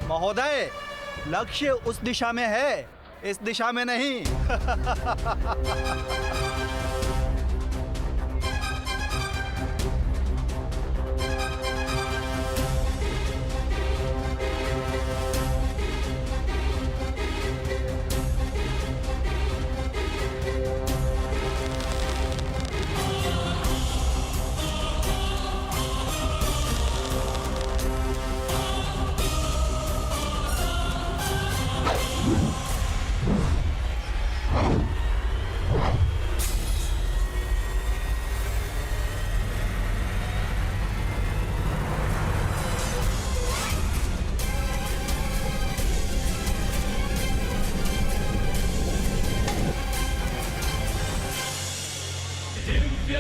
महोदय, लक्ष्य उस दिशा में है, इस दिशा में नहीं।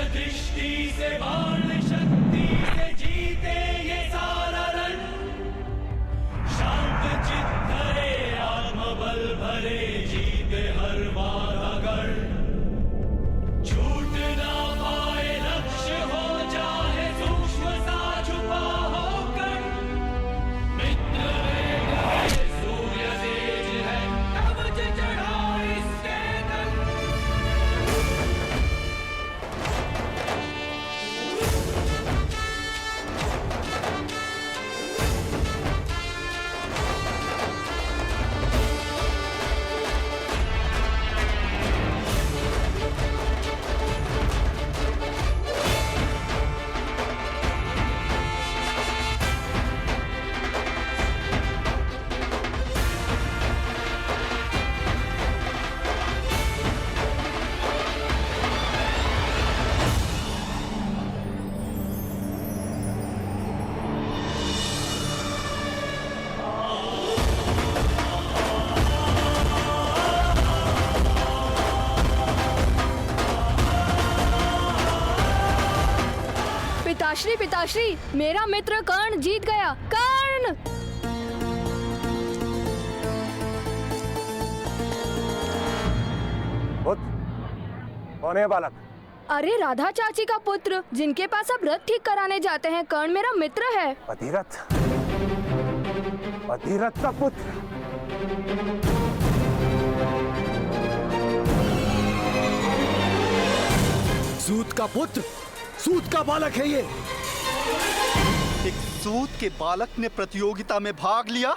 दृष्टि से बाण शक्ति से जीते ये सारा रण, शांत चित धरे आत्मबल भरे जीते हर बाधा गढ़, छूट ना पाए लक्ष्य हो चाहे सूक्ष्म सा छुपा हो कण, मित्र वेग है सूर्य तेज है कवच चढ़ा इसके तन। पिताश्री पिताश्री, मेरा मित्र कर्ण जीत गया। कर्ण! कौन है बालक? अरे राधा चाची का पुत्र, जिनके पास आप रथ ठीक कराने जाते हैं। कर्ण मेरा मित्र है। अधिरथ? अधिरथ का पुत्र? सूत का पुत्र, सूत का बालक है ये। एक सूत के बालक ने प्रतियोगिता में भाग लिया।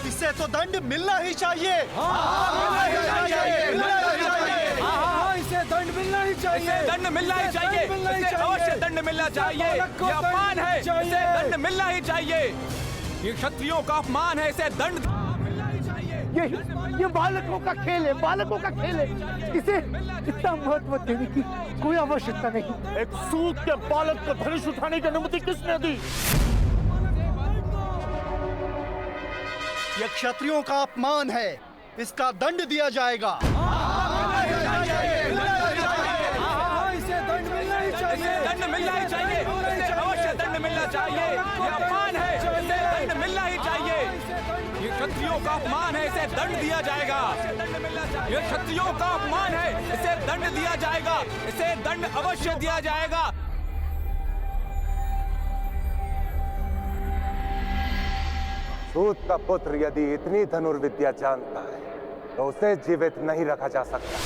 इसे तो दंड मिलना ही चाहिए। इसे दंड मिलना ही चाहिए। दंड मिलना ही चाहिए। इसे अवश्य दंड मिलना चाहिए। ये अपमान है, इसे दंड मिलना ही चाहिए। ये क्षत्रियों का अपमान है, इसे दंड मिलना ही चाहिए। ये बालकों का खेल है, बालकों का खेल है। इसे इतना महत्व देने की कोई आवश्यकता नहीं। एक सूत के बालक को धनुष उठाने की अनुमति किसने दी? यह क्षत्रियों का अपमान है, इसका दंड दिया जाएगा। इसे दंड मिलना ही चाहिए। दंड मिलना ही चाहिए। इसे अवश्य दंड मिलना चाहिए। ये अपमान है, इसे दंड मिलना ही चाहिए। ये क्षत्रियों का अपमान है, इसे दंड दिया जाएगा। ये क्षत्रियों का अपमान है, इसे दंड दिया जाएगा। इसे दंड अवश्य दिया जाएगा। सूत का पुत्र यदि इतनी धनुर्विद्या जानता है तो उसे जीवित नहीं रखा जा सकता।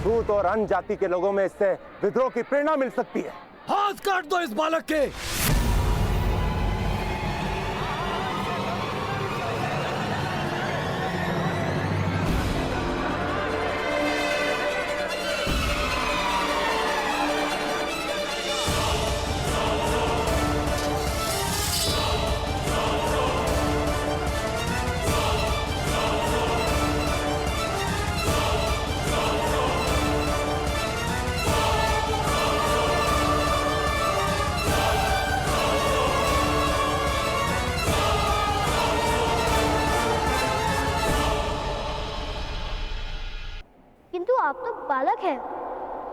सूत और अन्य जाति के लोगों में इससे विद्रोह की प्रेरणा मिल सकती है। हाथ काट दो इस बालक के। किंतु आप तो बालक हैं,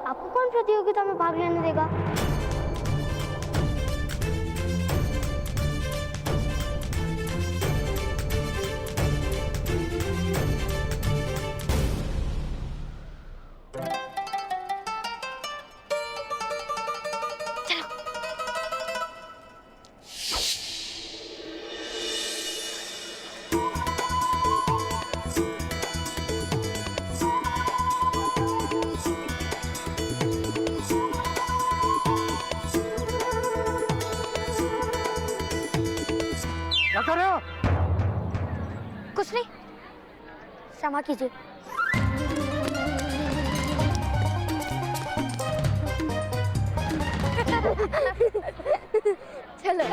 आपको कौन प्रतियोगिता में भाग लेने देगा? कर रहे हो? कुछ नहीं, क्षमा कीजिए। चलो।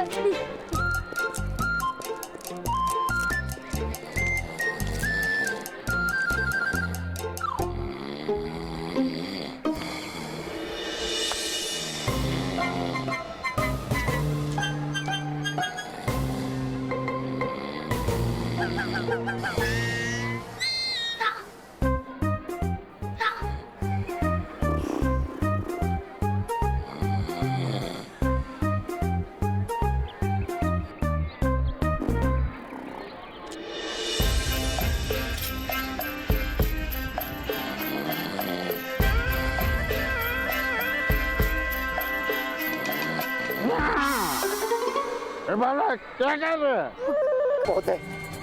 बालक क्या कर रहे हैं?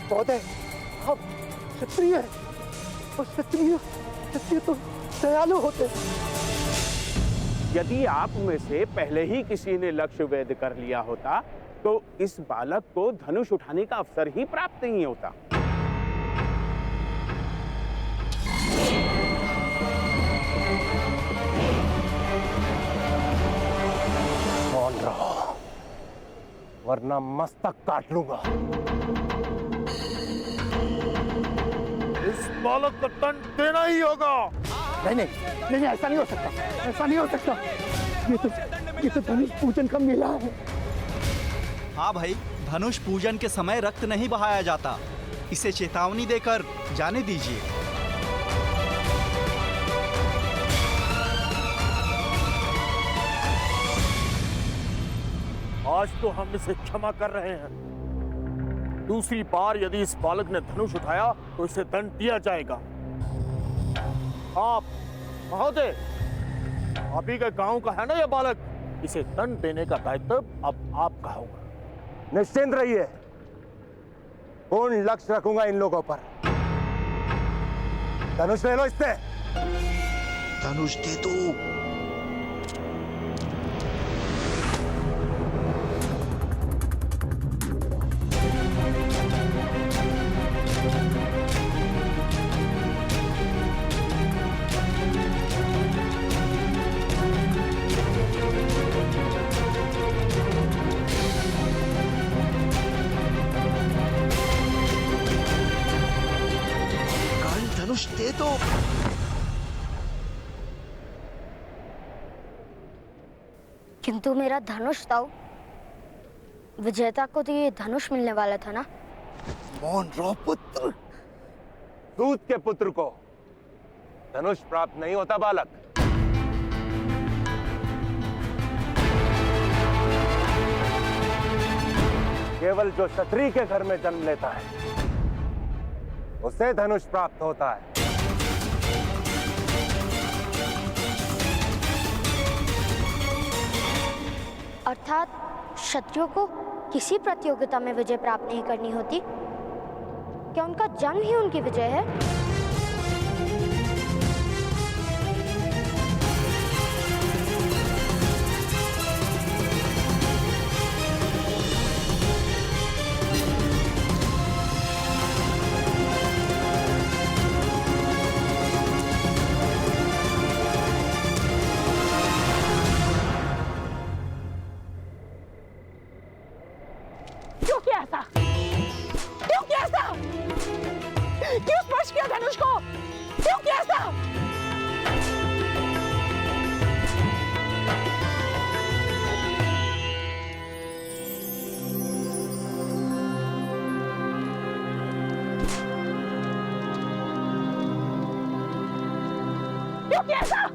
बहुत है। हम क्षत्रिय हैं और क्षत्रिय तो दयालु होते हैं। यदि आप में से पहले ही किसी ने लक्ष्य वेध कर लिया होता तो इस बालक को धनुष उठाने का अवसर ही प्राप्त नहीं होता। मौन रहो वरना मस्तक काट लूंगा। इस बालक को दंड देना ही होगा। नहीं, ऐसा नहीं हो सकता। ये तो धनुष पूजन का मेला है। हाँ भाई, धनुष पूजन के समय रक्त नहीं बहाया जाता। इसे चेतावनी देकर जाने दीजिए। आज तो हम इसे क्षमा कर रहे हैं। दूसरी बार यदि इस बालक ने धनुष उठाया तो इसे दंड दिया जाएगा। आप महोदय, आप ही के गांव का है ना यह बालक? इसे दंड देने का दायित्व अब आपका होगा। निश्चिंत रहिए, पूर्ण लक्ष्य रखूंगा इन लोगों पर। धनुष ले लो इससे। धनुष दे दो। धनुष दे दो। किंतु मेरा धनुष था, विजेता को तो ये धनुष मिलने वाला था ना। मौन रहो पुत्र। दूत के पुत्र को धनुष प्राप्त नहीं होता बालक। केवल जो क्षत्रिय के घर में जन्म लेता है उसे धनुष प्राप्त होता है। अर्थात क्षत्रियों को किसी प्रतियोगिता में विजय प्राप्त नहीं करनी होती? क्या उनका जन्म ही उनकी विजय है? क्यों स्पर्श किया धनुष को? क्यों किया ऐसा? क्यों किया ऐसा?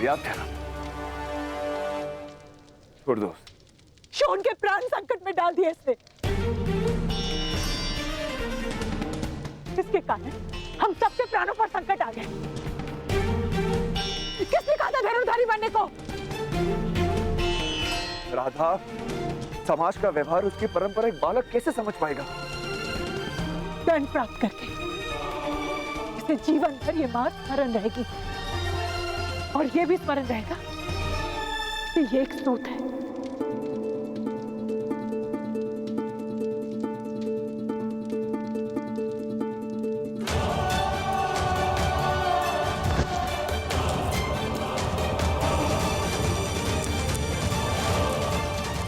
याद थे ना? छोड़ दो। शोन के प्राण संकट में डाल दिए इसने। इसके कारण हम सबके प्राणों पर संकट आ गए। किसने कहा था धनुर्धारी बनने को? राधा, समाज का व्यवहार, उसकी परंपरा एक बालक कैसे समझ पाएगा? दंड प्राप्त करके से जीवन भर ये मां स्मरण रहेगी, और ये भी स्मरण रहेगा कि ये एक सूत है।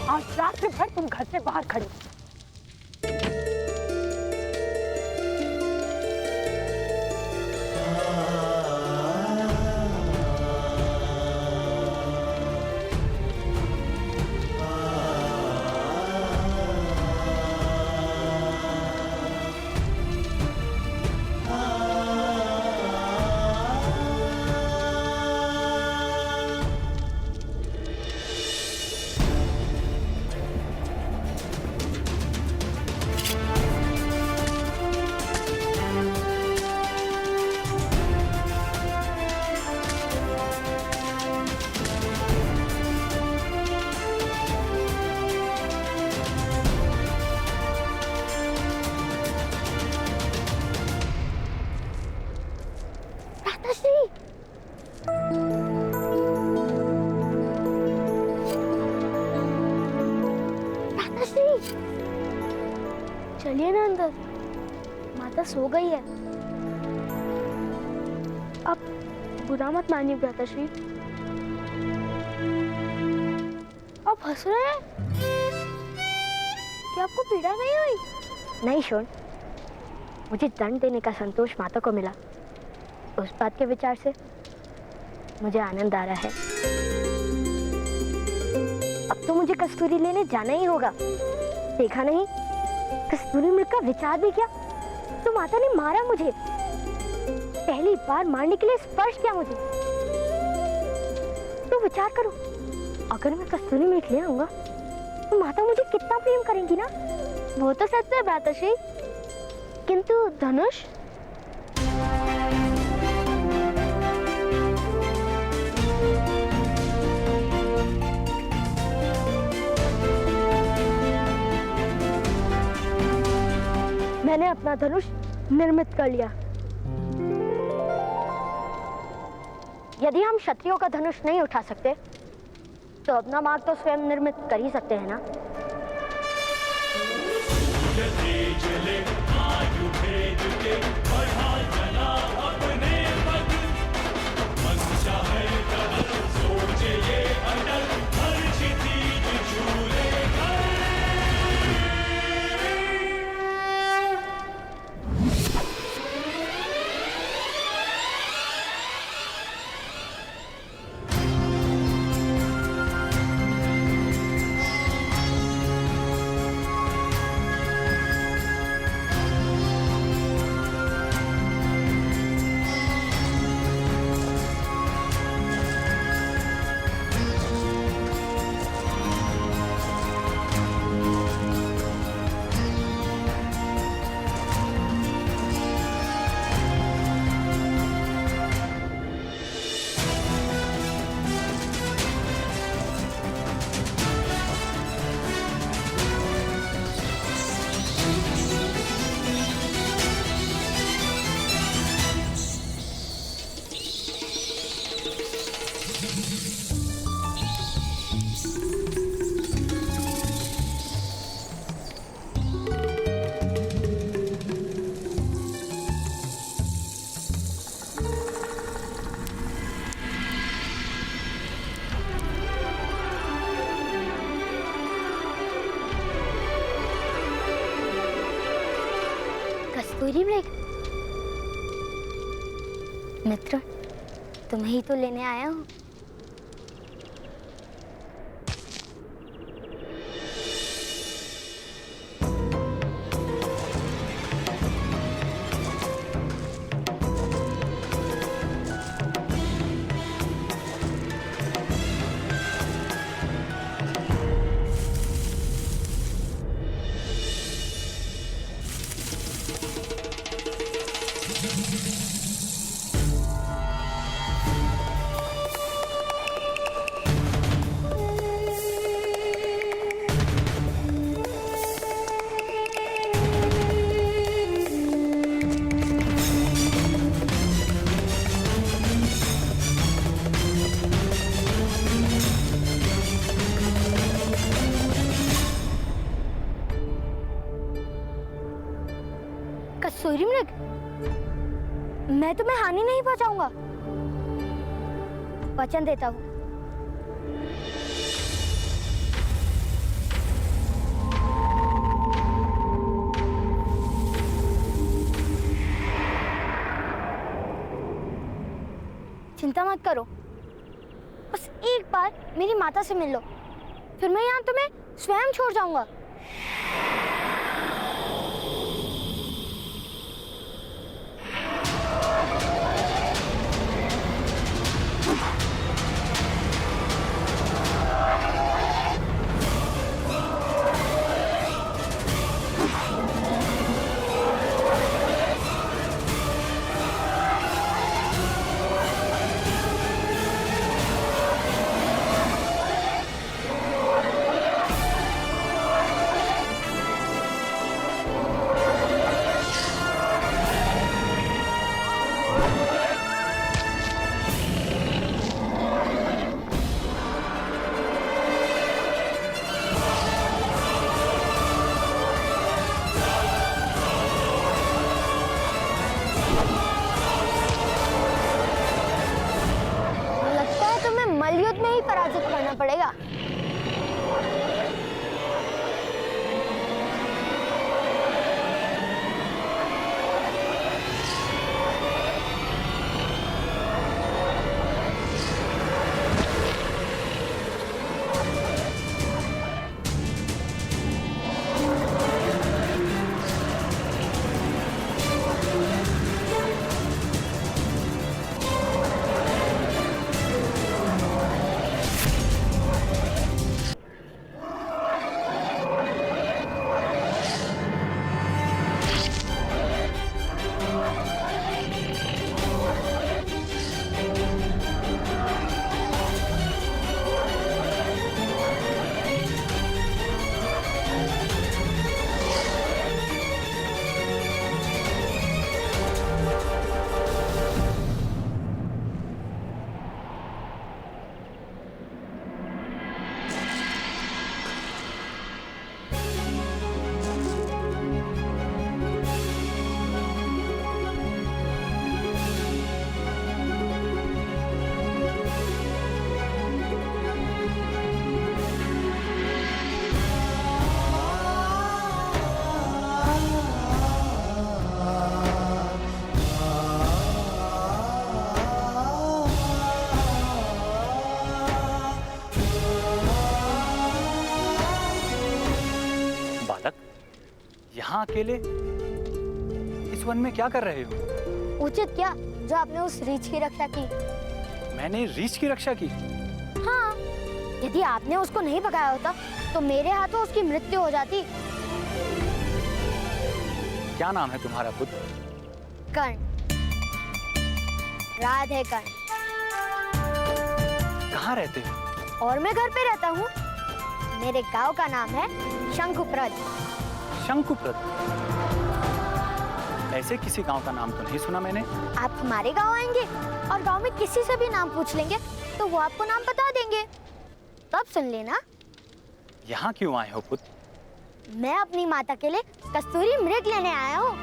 आज रात भर तुम घर से बाहर खड़े हो। चलिए ना अंदर, माता सो गई है। आप बुरा मत मानिए भ्राताश्री। आप हंस रहे हैं? क्या आपको पीड़ा नहीं हुई? नहीं शोन, मुझे दंड देने का संतोष माता को मिला। उस बात के विचार से मुझे आनंद आ रहा है। अब तो मुझे कस्तूरी लेने जाना ही होगा। देखा नहीं, कस्तूरी मृग का विचार भी किया तो माता ने मारा मुझे। पहली बार मारने के लिए स्पर्श किया मुझे। तो विचार करो, अगर मैं कस्तूरी मृग ले आऊंगा तो माता मुझे कितना प्रेम करेंगी ना। वो तो सच है भ्राताश्री, किंतु धनुष? मैंने अपना धनुष निर्मित कर लिया। यदि हम क्षत्रियों का धनुष नहीं उठा सकते तो अपना मार्ग तो स्वयं निर्मित कर ही सकते हैं ना। कस्तूरी मृग मित्र, तुम्हें ही तो लेने आया हूँ। कस्तूरी मृग, मैं तुम्हें हानि नहीं पहुंचाऊंगा, वचन देता हूँ। चिंता मत करो, बस एक बार मेरी माता से मिल लो, फिर मैं यहाँ तुम्हें स्वयं छोड़ जाऊंगा। पराजित करना पड़ेगा। यहाँ अकेले इस वन में क्या कर रहे हो? उचित क्या जो आपने उस रीछ की रक्षा की। मैंने रीछ की रक्षा की? हाँ, यदि आपने उसको नहीं भगाया होता तो मेरे हाथों उसकी मृत्यु हो जाती। क्या नाम है तुम्हारा पुत्र? कर्ण, राधे कर्ण। कहाँ रहते हो? और मैं घर पे रहता हूँ। मेरे गांव का नाम है शंकुप्रद। शंकुप्रद? ऐसे किसी गांव का नाम तो नहीं सुना मैंने। आप हमारे गांव आएंगे और गांव में किसी से भी नाम पूछ लेंगे तो वो आपको नाम बता देंगे, तब सुन लेना। यहाँ क्यों आए हो पुत्र? मैं अपनी माता के लिए कस्तूरी मृग लेने आया हूँ।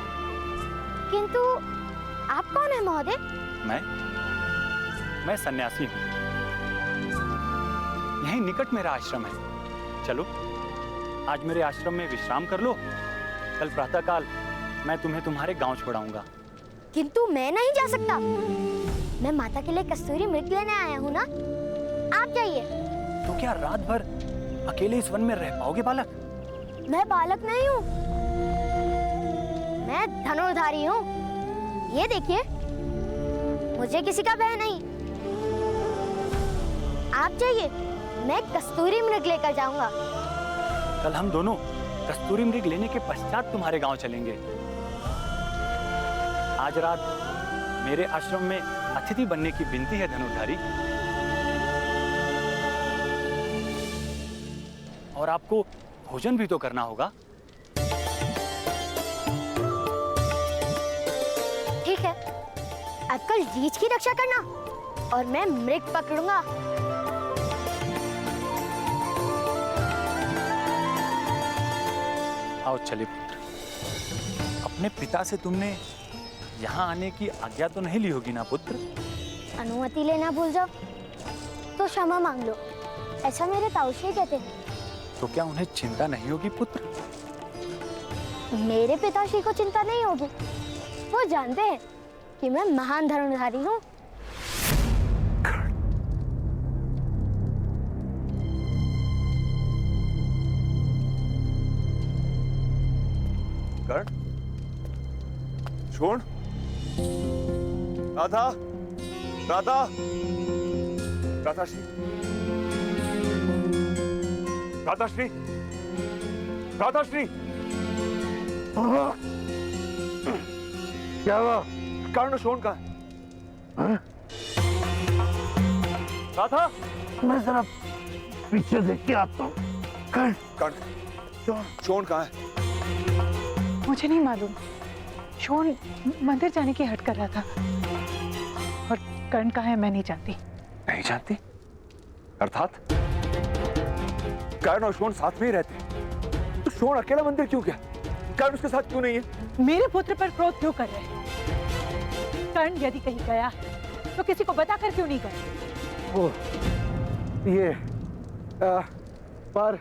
किंतु आप कौन है महोदय? मैं सन्यासी हूँ। यहीं निकट मेरा आश्रम है। चलो आज मेरे आश्रम में विश्राम कर लो, कल प्रातःकाल मैं तुम्हें तुम्हारे गांव छोड़ाऊंगा। किंतु मैं नहीं जा सकता। मैं माता के लिए कस्तूरी मृग लेने आया हूँ ना। आप जाइए। तो क्या रात भर अकेले इस वन में रह पाओगे बालक? मैं बालक नहीं हूँ, मैं धनुर्धारी हूँ। ये देखिए, मुझे किसी का भय नहीं। आप जाइए, मैं कस्तूरी मृग लेकर जाऊंगा। कल हम दोनों कस्तूरी मृग लेने के पश्चात तुम्हारे गांव चलेंगे। आज रात मेरे आश्रम में अतिथि बनने की विनती है धनुर्धारी। और आपको भोजन भी तो करना होगा। ठीक है, अब कल रीछ की रक्षा करना और मैं मृग पकड़ूंगा। आओ चलिए पुत्र, अब अपने पिता से तुमने यहाँ आने की आज्ञा तो नहीं ली होगी ना पुत्र? अनुमति लेना भूल जाओ तो क्षमा मांग लो, ऐसा मेरे ताऊश्री कहते हैं। तो क्या उन्हें चिंता नहीं होगी पुत्र? मेरे पिताश्री को चिंता नहीं होगी, वो जानते हैं कि मैं महान धर्मधारी हूँ। कर्ण, छोड़, राधा, राधा, राधाश्री, राधाश्री, राधाश्री, क्या हुआ? कर्ण शोण कहाँ है? राधा, मैं जरा पीछे देख के आता हूँ। कर्ण, शोण कहाँ है? मुझे नहीं मालूम। शोन मंदिर जाने की हट कर रहा था और कर्ण कहाँ है मैं नहीं जानती। नहीं जानती? अर्थात कर्ण और शोण साथ में ही रहते हैं, तो शोण अकेला मंदिर क्यों गया? कर्ण उसके साथ क्यों नहीं है? मेरे पुत्र पर क्रोध क्यों कर रहे हैं? कर्ण यदि कहीं गया है तो किसी को बताकर क्यों नहीं गया? वो ये पर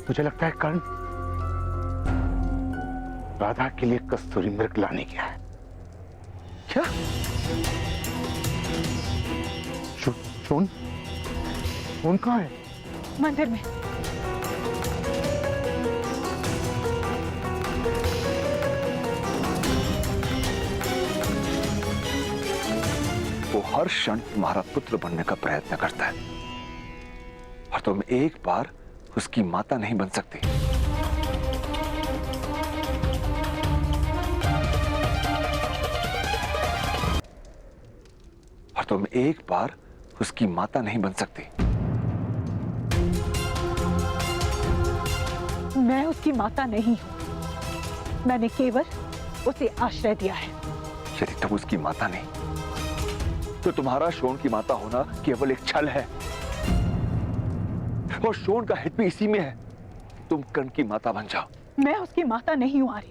मुझे लगता है कर्ण राधा के लिए कस्तूरी मृग लाने गया है। क्या? शोन कहाँ है? मंदिर में। वो हर क्षण तुम्हारा पुत्र बनने का प्रयत्न करता है और तुम एक बार उसकी माता नहीं बन सकती। और तुम एक बार उसकी माता नहीं बन सकती। मैं उसकी माता नहीं हूं, मैंने केवल उसे आश्रय दिया है। यदि तुम उसकी माता नहीं तो तुम्हारा शोण की माता होना केवल एक छल है और शोण का हित भी इसी में है कि तुम कर्ण की माता बन जाओ। मैं उसकी माता नहीं हूं आर्य।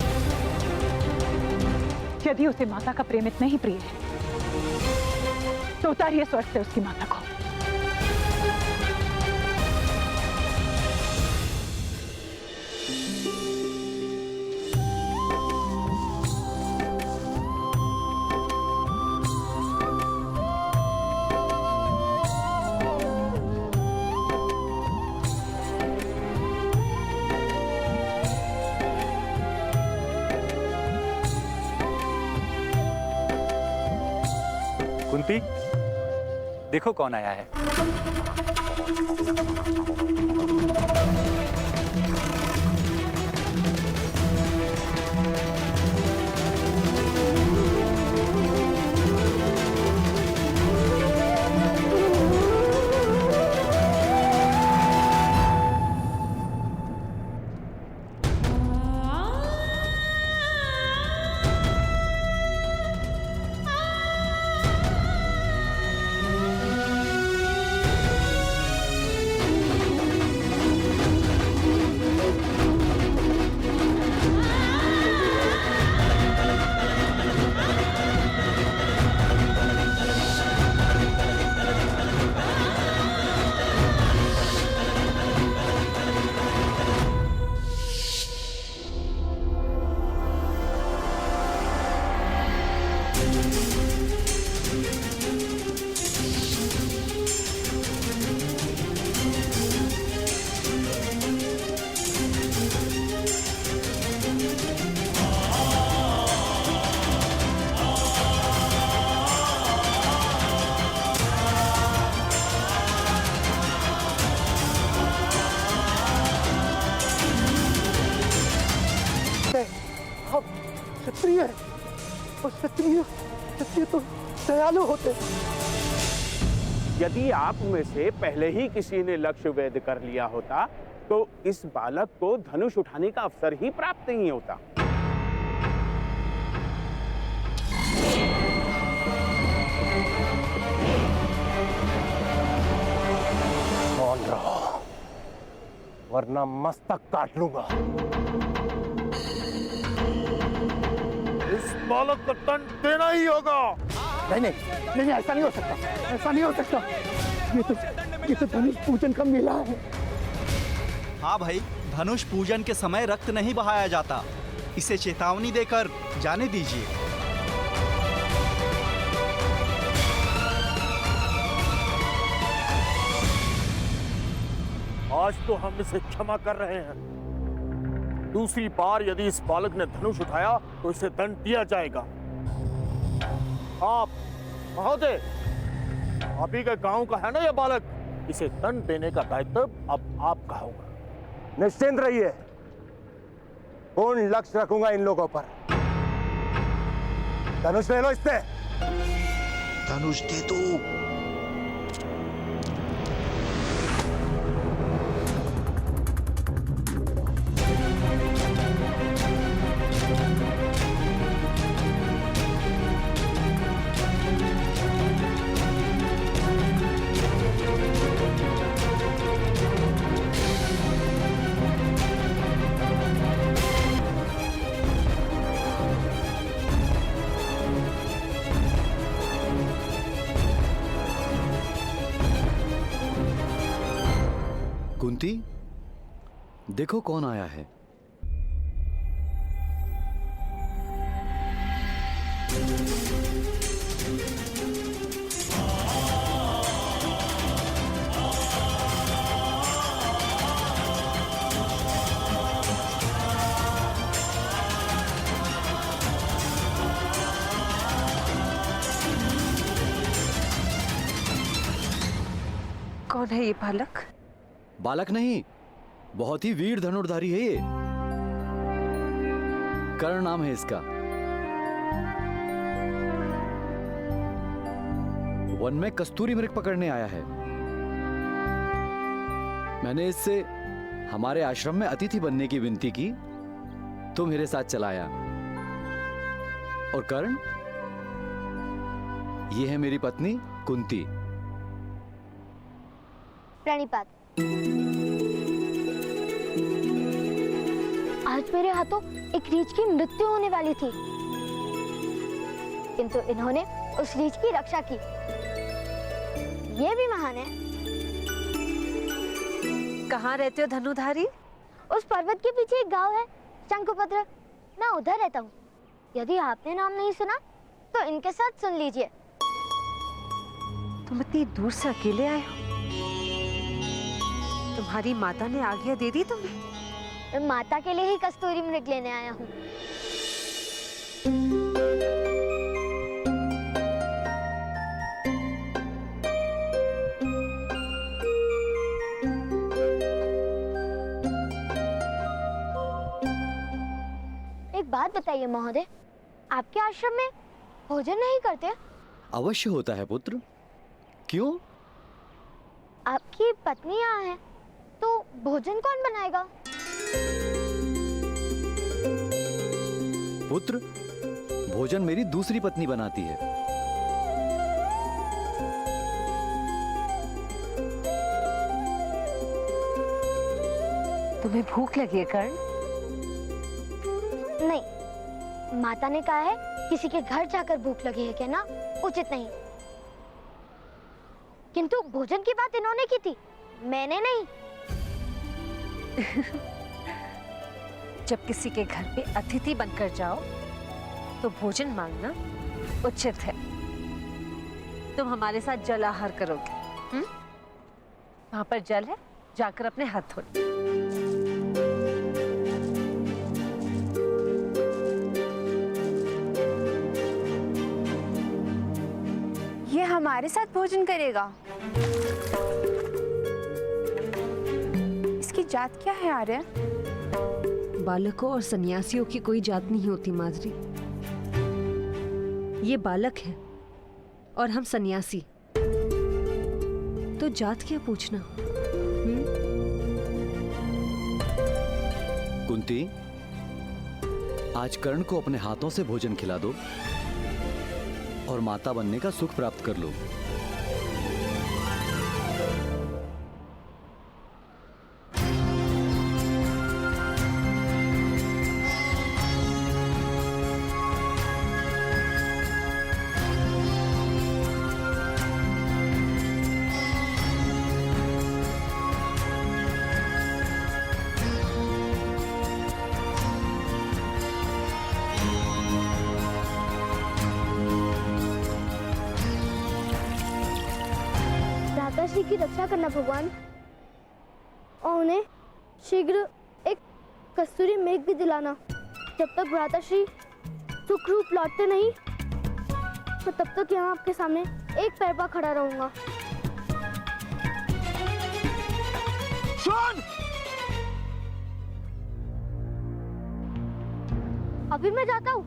यदि उसे माता का प्रेम इतना ही प्रिय है तो उतारिए स्वर्ग से उसकी माता को। कुंती, देखो कौन आया है। क्षत्रिय है और क्षत्रिय तो दयालु होते। यदि आप में से पहले ही किसी ने लक्ष्य वेद कर लिया होता तो इस बालक को धनुष उठाने का अवसर ही प्राप्त नहीं होता। मौन रहो वरना मस्तक काट लूंगा। इस बालक को दंड देना ही होगा। नहीं नहीं नहीं नहीं, ऐसा नहीं हो सकता, ऐसा नहीं हो सकता। ये तो धनुष पूजन का मेला है। हाँ भाई, धनुष पूजन के समय रक्त नहीं बहाया जाता। इसे चेतावनी देकर जाने दीजिए। आज तो हम इसे क्षमा कर रहे हैं। दूसरी बार यदि इस बालक ने धनुष उठाया तो इसे दंड दिया जाएगा। आप महोदय, आप ही के गांव का है ना यह बालक, इसे दंड देने का दायित्व अब आपका होगा। निश्चिंत रहिए, पूर्ण लक्ष्य रखूंगा इन लोगों पर। धनुष ले लो इससे। धनुष दे दो। कुंती, देखो कौन आया है। कौन है ये बालक? बालक नहीं, बहुत ही वीर धनुर्धारी है ये। कर्ण नाम है इसका। वन में कस्तूरी मृग पकड़ने आया है। मैंने इससे हमारे आश्रम में अतिथि बनने की विनती की तो मेरे साथ चलाया। और कर्ण, ये है मेरी पत्नी कुंती। प्रणिपात। आज मेरे हाथों एक रीछ की मृत्यु होने वाली थी, किंतु इन्होंने उस रीछ की रक्षा की। ये भी महान है। कहाँ रहते हो धनुधारी? उस पर्वत के पीछे एक गांव है, शंकुपत्र। मैं उधर रहता हूँ। यदि आपने नाम नहीं सुना तो इनके साथ सुन लीजिए। तुम इतनी दूर से अकेले आए हो? तुम्हारी माता ने आज्ञा दे दी तुम्हें? मैं माता के लिए ही कस्तूरी मृग लेने आया हूँ। एक बात बताइए महोदय, आपके आश्रम में भोजन नहीं करते? अवश्य होता है पुत्र। क्यों? आपकी पत्नी यहाँ है तो भोजन कौन बनाएगा? पुत्र, भोजन मेरी दूसरी पत्नी बनाती है। तुम्हें भूख लगी है कर्ण? नहीं, माता ने कहा है किसी के घर जाकर भूख लगी है कहना उचित नहीं। किंतु भोजन की बात इन्होंने की थी, मैंने नहीं। जब किसी के घर पे अतिथि बनकर जाओ तो भोजन मांगना उचित है। तुम हमारे साथ जल आहार करोगे। वहां पर जल है, जाकर अपने हाथ धो। ये हमारे साथ भोजन करेगा? इसकी जात क्या है आर्य? बालकों और सन्यासियों की कोई जात नहीं होती माधुरी। ये बालक है और हम सन्यासी, तो जात क्या पूछना? कुंती, आज कर्ण को अपने हाथों से भोजन खिला दो और माता बनने का सुख प्राप्त कर लो। श्री की रक्षा करना भगवान, और उन्हें शीघ्र एक कस्तूरी मेघ भी दिलाना। जब तक भ्राता श्री सुखरूप लौटते नहीं, तो तब तक यहाँ आपके सामने एक पैर पर खड़ा रहूंगा। सुन! अभी मैं जाता हूँ,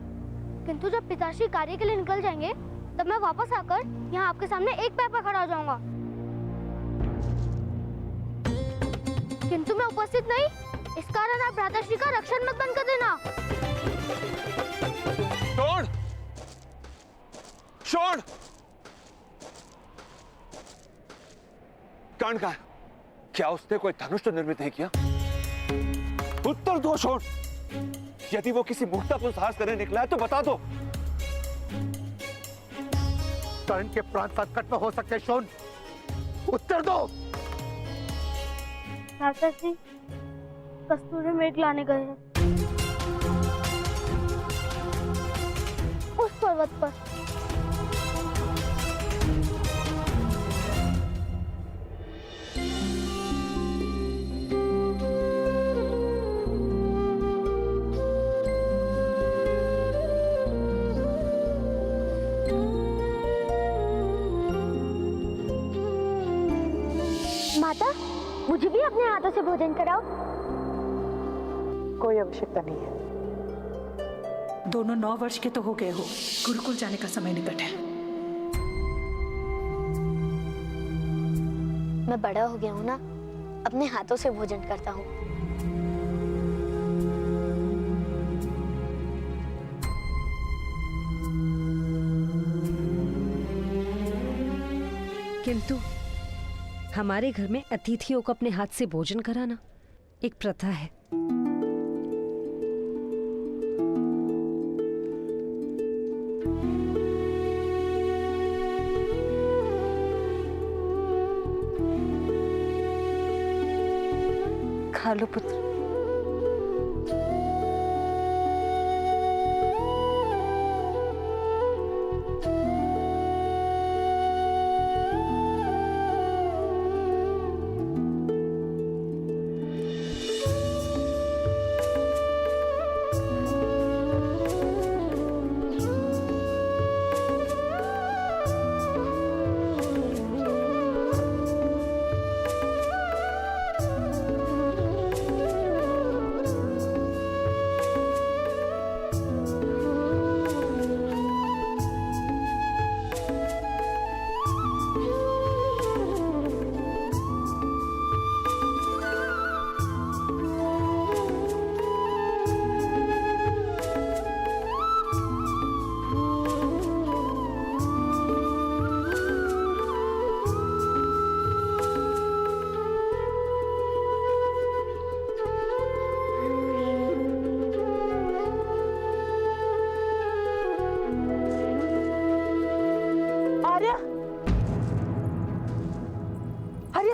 किंतु जब पिताश्री कार्य के लिए निकल जाएंगे, तब मैं वापस आकर यहाँ आपके सामने एक पैर पर खड़ा हो जाऊंगा। किंतु मैं उपस्थित नहीं, इस कारण आप भ्राताश्री का रक्षण मत बंद कर देना। छोड़! छोड़! कर्ण का क्या उसने कोई धनुष तो निर्मित नहीं किया? उत्तर दो छोड़! यदि वो किसी मूर्खतापूर्ण साहस करने निकला है तो बता दो। कर्ण के प्राण संकट में हो सकते, शोन, उत्तर दो। भ्राताश्री कस्तूरी मेघ लाने गए हैं उस पर्वत पर। माता, मुझे भी अपने हाथों से भोजन कराओ। कोई आवश्यकता नहीं है। दोनों 9 वर्ष के तो हो गए हो, गुरुकुल जाने का समय निकट है। मैं बड़ा हो गया हूँ ना, अपने हाथों से भोजन करता हूँ। किंतु हमारे घर में अतिथियों को अपने हाथ से भोजन कराना एक प्रथा है। खा लो पुत्र।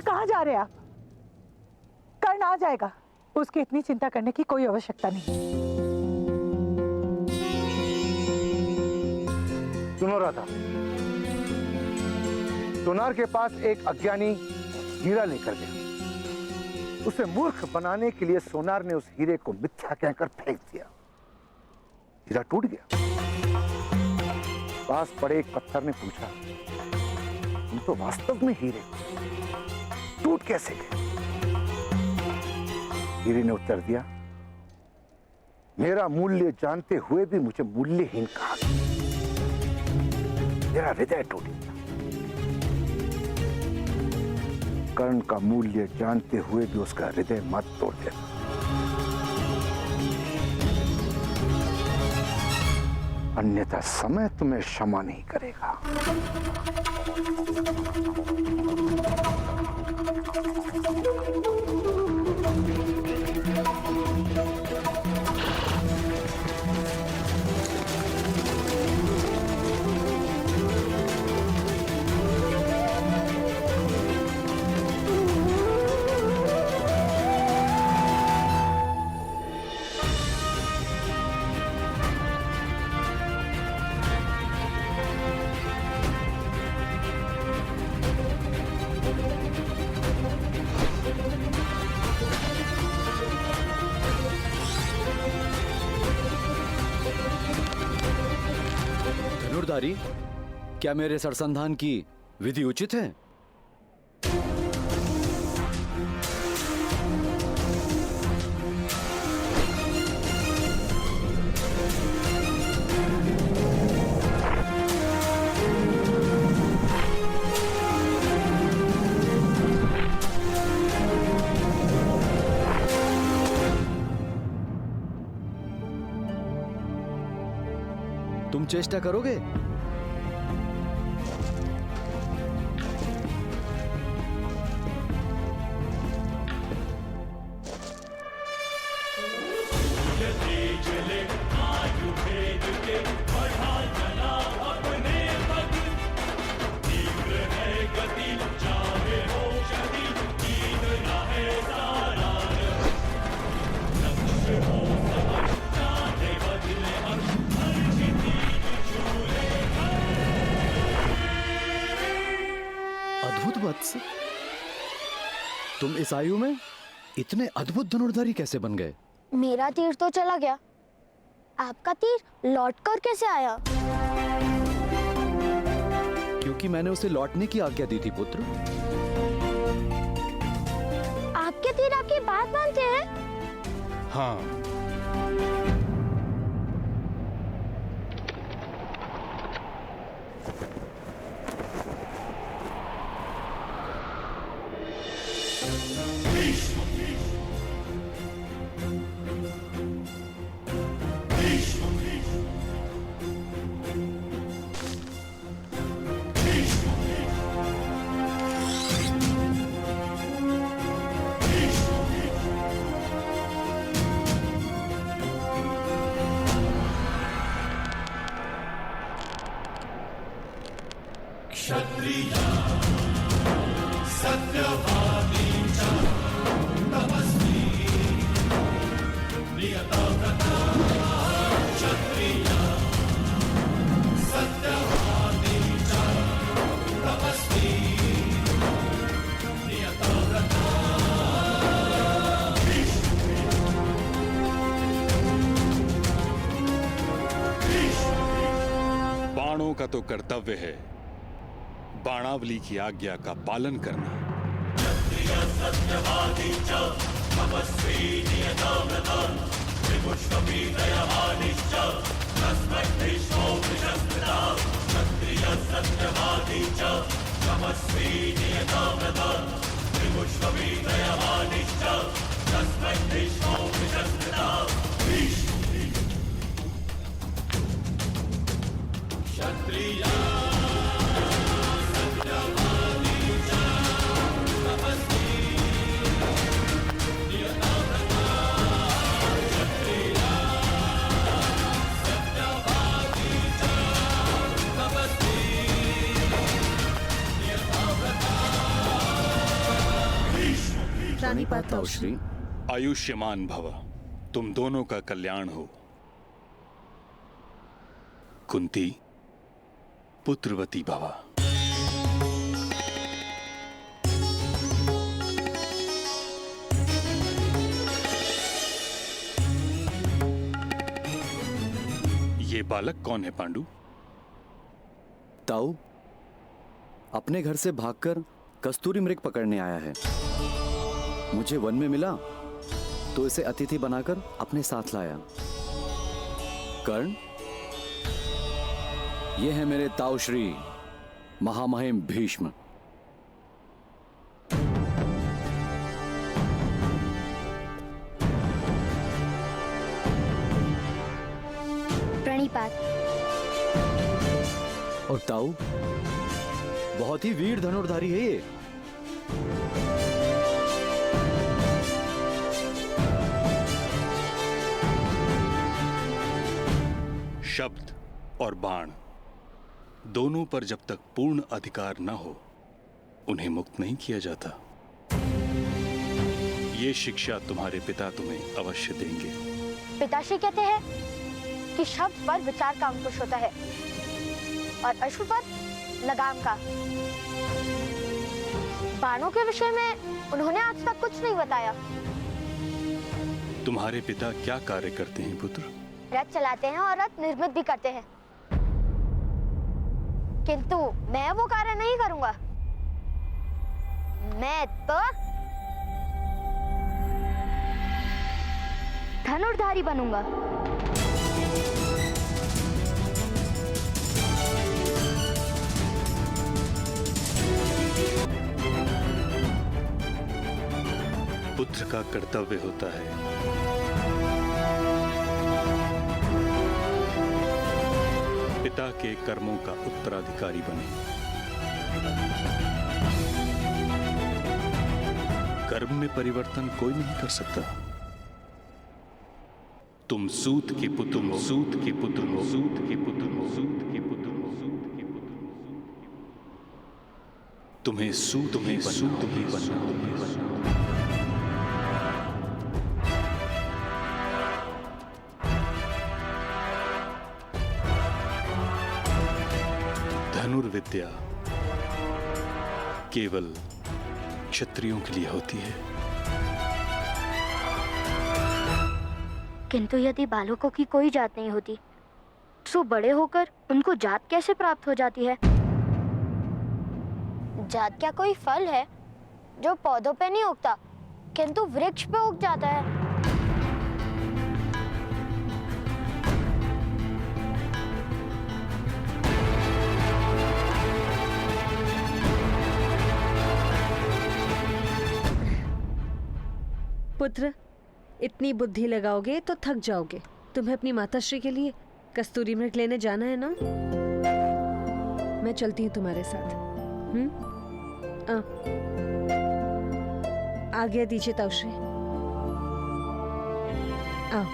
कहाँ जा रहे आप? कर्ण आ जाएगा, उसकी इतनी चिंता करने की कोई आवश्यकता नहीं। सुनो राधा, सोनार के पास एक अज्ञानी हीरा लेकर गया। उसे मूर्ख बनाने के लिए सोनार ने उस हीरे को मिथ्या कहकर फेंक दिया। हीरा टूट गया। पास पड़े एक पत्थर ने पूछा, तुम तो वास्तव में हीरे टूट कैसे गए? हीरे ने उत्तर दिया, मेरा मूल्य जानते हुए भी मुझे मूल्यहीन कहा गया। मेरा हृदय टूट गया। कर्ण का मूल्य जानते हुए भी उसका हृदय मत तोड़ देना। अन्यथा समय तुम्हें क्षमा नहीं करेगा। धनुर्धारी, क्या मेरे सरसंधान की विधि उचित है? तुम चेष्टा करोगे? अद्भुत वत्स, तुम इस आयु में इतने अद्भुत धनुर्धारी कैसे बन गए? मेरा तीर तो चला गया, आपका तीर लौटकर कैसे आया? क्योंकि मैंने उसे लौटने की आज्ञा दी थी पुत्र। आपके तीर आपकी बात मानते हैं? हाँ। क्षत्रिया सत्यवादी च तपस्वी नियतव्रता। क्षत्रिया सत्यवादी च तपस्वी नियतव्रता। बाणों का तो कर्तव्य है बाणावली की आज्ञा का पालन करना। क्षत्रिय सत्यवादी च तपस्वी नियतव्रता। त्रिपुष्कपी दयावानिश्च तस्मै भीष्मो विशस्मृता। क्षत्रिय सत्यवादी च तपस्वी नियतव्रता। त्रिपुष्कपी दयावानिश्च तस्मै भीष्मो विशस्मृता। क्षत्रिय ताउश्री, आयुष्यमान भव, तुम दोनों का कल्याण हो। कुंती पुत्रवती भवा। ये बालक कौन है पांडु? ताऊ अपने घर से भागकर कस्तूरी मृग पकड़ने आया है। मुझे वन में मिला तो इसे अतिथि बनाकर अपने साथ लाया। कर्ण, ये है मेरे ताऊ श्री महामहिम भीष्म। प्रणिपात। और ताऊ बहुत ही वीर धनुर्धारी है ये। शब्द और बाण दोनों पर जब तक पूर्ण अधिकार न हो उन्हें मुक्त नहीं किया जाता। ये शिक्षा तुम्हारे पिता तुम्हें अवश्य देंगे। पिताश्री कहते हैं कि शब्द पर विचार का अंकुश होता है और अश्व पर लगाम का। बाणों के विषय में उन्होंने आज तक कुछ नहीं बताया। तुम्हारे पिता क्या कार्य करते हैं पुत्र? रथ चलाते हैं और रथ निर्मित भी करते हैं। किंतु मैं वो कार्य नहीं करूंगा। मैं तो धनुर्धारी बनूंगा। पुत्र का कर्तव्य होता है पिता के कर्मों का उत्तराधिकारी बने। कर्म में परिवर्तन कोई नहीं कर सकता। तुम सूत के पुत्र, सूत के पुत्र, सूत के पुत्र, सूत के पुत्र, सूत के पुत्र, तुम्हें सूत ही बनना। धनुर्विद्या केवल क्षत्रियों के लिए होती है। किंतु यदि बालकों की कोई जात नहीं होती तो बड़े होकर उनको जात कैसे प्राप्त हो जाती है? जात क्या कोई फल है जो पौधों पे नहीं उगता किंतु वृक्ष पे उग जाता है? पुत्र, इतनी बुद्धि लगाओगे तो थक जाओगे। तुम्हें अपनी माताश्री के लिए कस्तूरी मृग लेने जाना है ना? मैं चलती हूँ तुम्हारे साथ। आज्ञा दीजिए ताऊश्री। आओ।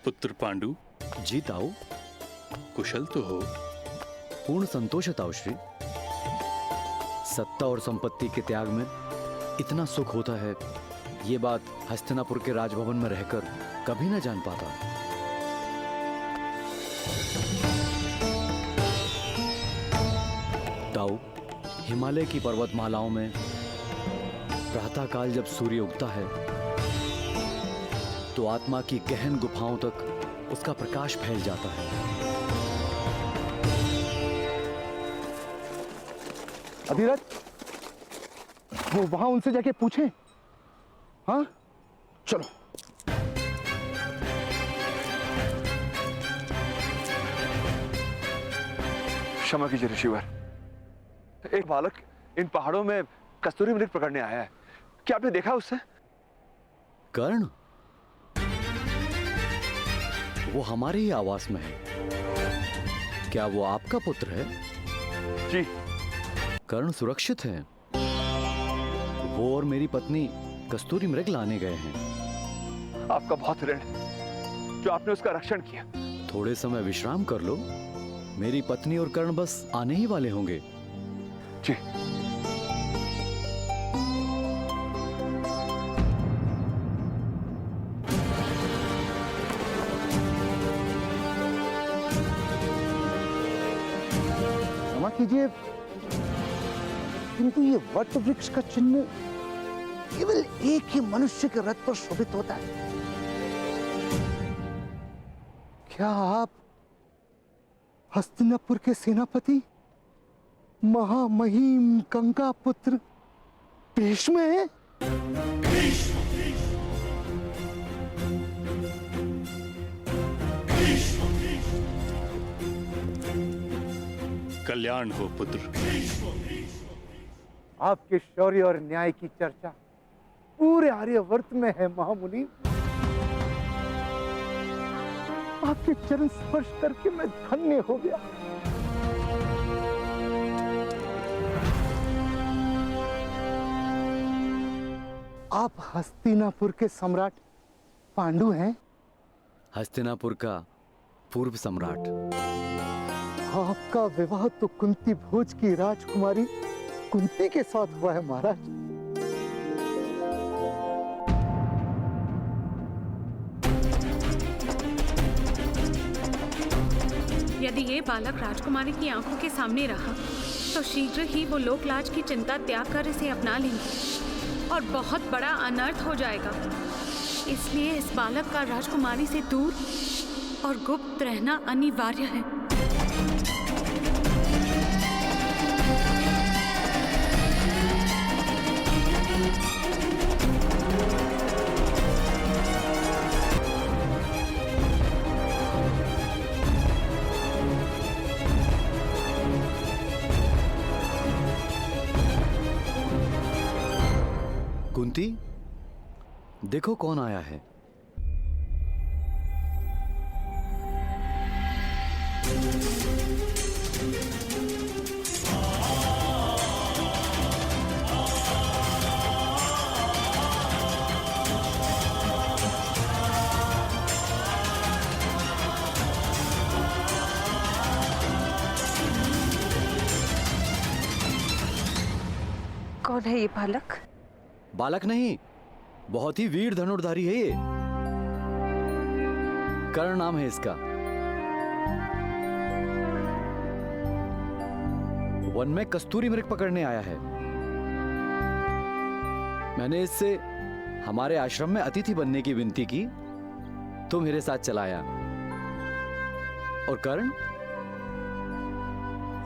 पुत्र पांडु। जी ताऊ। कुशल तो हो? पूर्ण संतोष है ताऊश्री। सत्ता और संपत्ति के त्याग में इतना सुख होता है, ये बात हस्तिनापुर के राजभवन में रहकर कभी न जान पाता। ताऊ, हिमालय की पर्वतमालाओं में प्रातःकाल जब सूर्य उगता है तो आत्मा की गहन गुफाओं तक उसका प्रकाश फैल जाता है। अधिरथ, वो वहां उनसे जाके पूछें। हाँ, चलो। क्षमा कीजिए ऋषिवर, एक बालक इन पहाड़ों में कस्तूरी मृग पकड़ने आया है। क्या आपने देखा उससे? कर्ण? वो हमारे ही आवास में है। क्या वो आपका पुत्र है? जी। कर्ण सुरक्षित है। वो और मेरी पत्नी कस्तूरी मृग लाने गए हैं। आपका बहुत ऋण है जो आपने उसका रक्षण किया। थोड़े समय विश्राम कर लो। मेरी पत्नी और कर्ण बस आने ही वाले होंगे। जी। कीजिए, किंतु ये वट वृक्ष का चिन्ह केवल एक ही मनुष्य के रथ पर शोभित होता है। क्या आप हस्तिनापुर के सेनापति महामहिम गंगा पुत्र भीष्म हैं? कल्याण हो पुत्र। आपके शौर्य और न्याय की चर्चा पूरे आर्यवर्त में है महामुनि। आपके चरण स्पर्श करके मैं धन्य हो गया। आप हस्तिनापुर के सम्राट पांडु हैं? हस्तिनापुर का पूर्व सम्राट। आपका विवाह तो कुंती भोज की राजकुमारी कुंती के साथ हुआ है महाराज। यदि ये बालक राजकुमारी की आंखों के सामने रहा तो शीघ्र ही वो लोकलाज की चिंता त्याग कर इसे अपना लेंगे और बहुत बड़ा अनर्थ हो जाएगा। इसलिए इस बालक का राजकुमारी से दूर और गुप्त रहना अनिवार्य है। कुंती, देखो कौन आया है। कौन है ये बालक? बालक नहीं, बहुत ही वीर धनुर्धारी है ये। कर्ण नाम है इसका। वन में कस्तूरी मृग पकड़ने आया है। मैंने इससे हमारे आश्रम में अतिथि बनने की विनती की तो मेरे साथ चलाया। और कर्ण,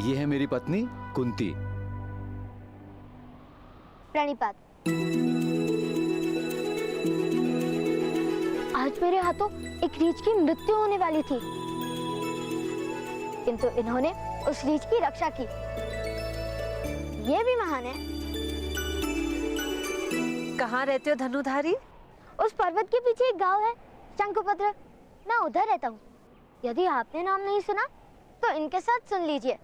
ये है मेरी पत्नी कुंती। प्रणिपात। आज मेरे हाथों एक रीछ की मृत्यु होने वाली थी, किंतु इन्होंने उस रीछ की रक्षा की। ये भी महान है। कहाँ रहते हो धनुधारी? उस पर्वत के पीछे एक गांव है, शंकुपत्र। मैं उधर रहता हूँ। यदि आपने नाम नहीं सुना तो इनके साथ सुन लीजिए।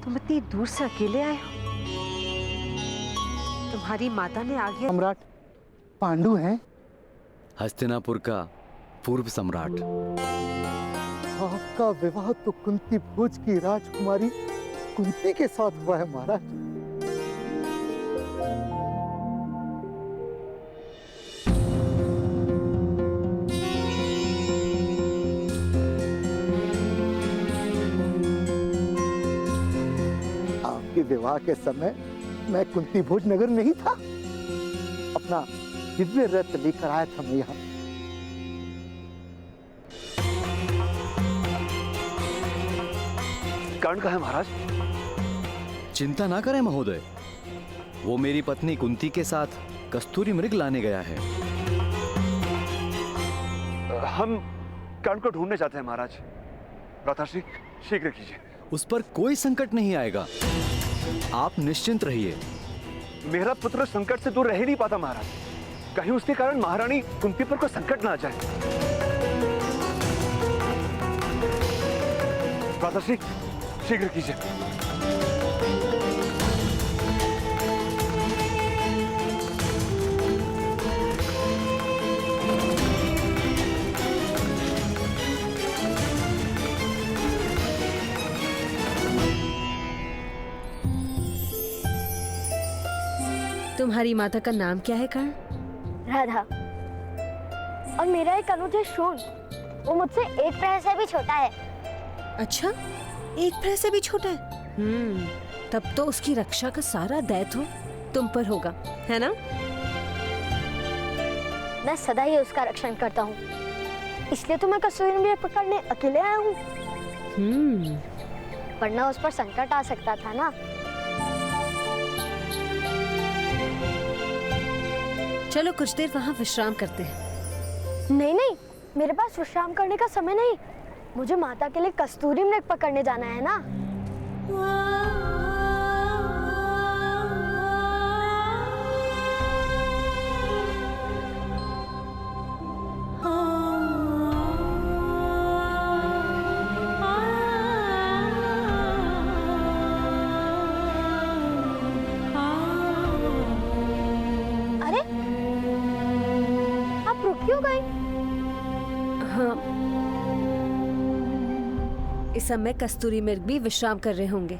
तुम इतनी दूर से अकेले आए हो? तुम्हारी माता ने आज्ञा। सम्राट पांडु हैं। हस्तिनापुर का पूर्व सम्राट। आपका विवाह तो कुंती भोज की राजकुमारी कुंती के साथ हुआ है महाराज। आपके विवाह के समय मैं कुंती भोज नगर नहीं था। अपना दिव्य रथ लेकर आया था मैं यहाँ। कर्ण कहाँ है महाराज? चिंता ना करें महोदय, वो मेरी पत्नी कुंती के साथ कस्तूरी मृग लाने गया है। हम कर्ण को ढूंढने जाते हैं महाराज। प्रताश्री, शीघ्र कीजिए। उस पर कोई संकट नहीं आएगा, आप निश्चिंत रहिए। मेरा पुत्र संकट से दूर रह ही नहीं पाता महाराज। कहीं उसके कारण महारानी कुंती पर कोई संकट ना आ जाए। प्रताश्री, शीघ्र कीजिए। तुम्हारी माता का नाम क्या है कर्ण? राधा। और मेरा एक अनुज है शोण। वो मुझसे एक प्रहर से भी छोटा है। अच्छा, एक प्रहर से भी छोटा है। तब तो उसकी रक्षा का सारा दायित्व तुम पर होगा, है ना? मैं सदा ही उसका रक्षण करता हूँ, इसलिए तो मैं कस्तूरी मृग पकड़ने अकेले आया हूँ। वरना उस पर संकट आ सकता था ना। चलो कुछ देर वहाँ विश्राम करते हैं। नहीं नहीं, मेरे पास विश्राम करने का समय नहीं। मुझे माता के लिए कस्तूरी मृग पकड़ने जाना है ना। अरे, आप रुक क्यों गए? हाँ, इस समय कस्तूरी मृग भी विश्राम कर रहे होंगे।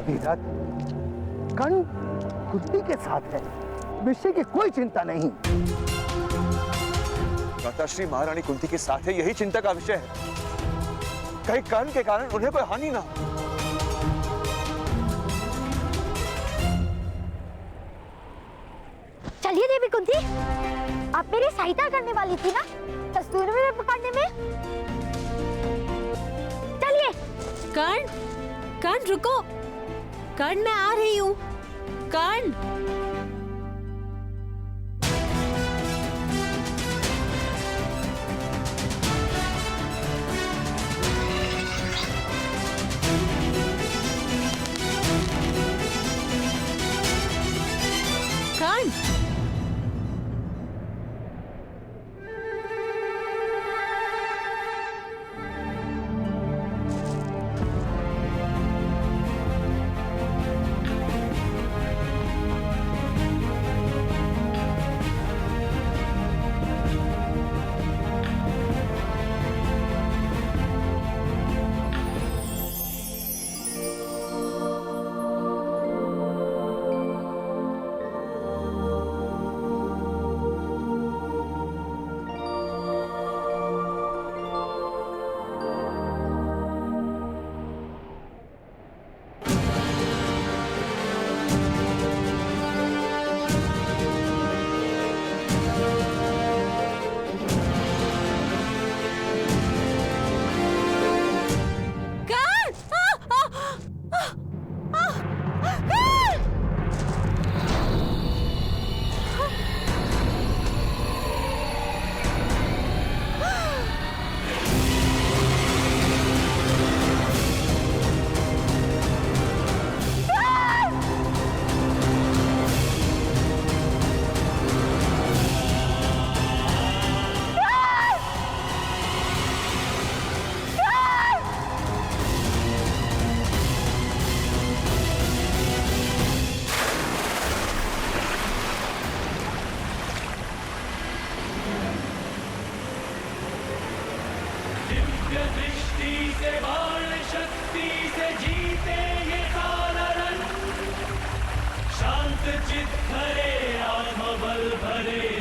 आधी रात कर्ण कुंती के साथ है, विषय की कोई चिंता नहीं। माताश्री महारानी कुंती के साथ है, यही चिंता का विषय है। कहीं कर्ण के कारण उन्हें कोई हानि ना हो। चलिए देवी कुंती, आप मेरी सहायता करने वाली थी ना कस्तूरी मृग पकड़ने में। चलिए। कर्ण रुको, कर्ण मैं आ रही हूँ। कर्ण दृष्टि से बाण शक्ति से जीते ये सारा रण, शांत चित्त भरे आत्मबल भरे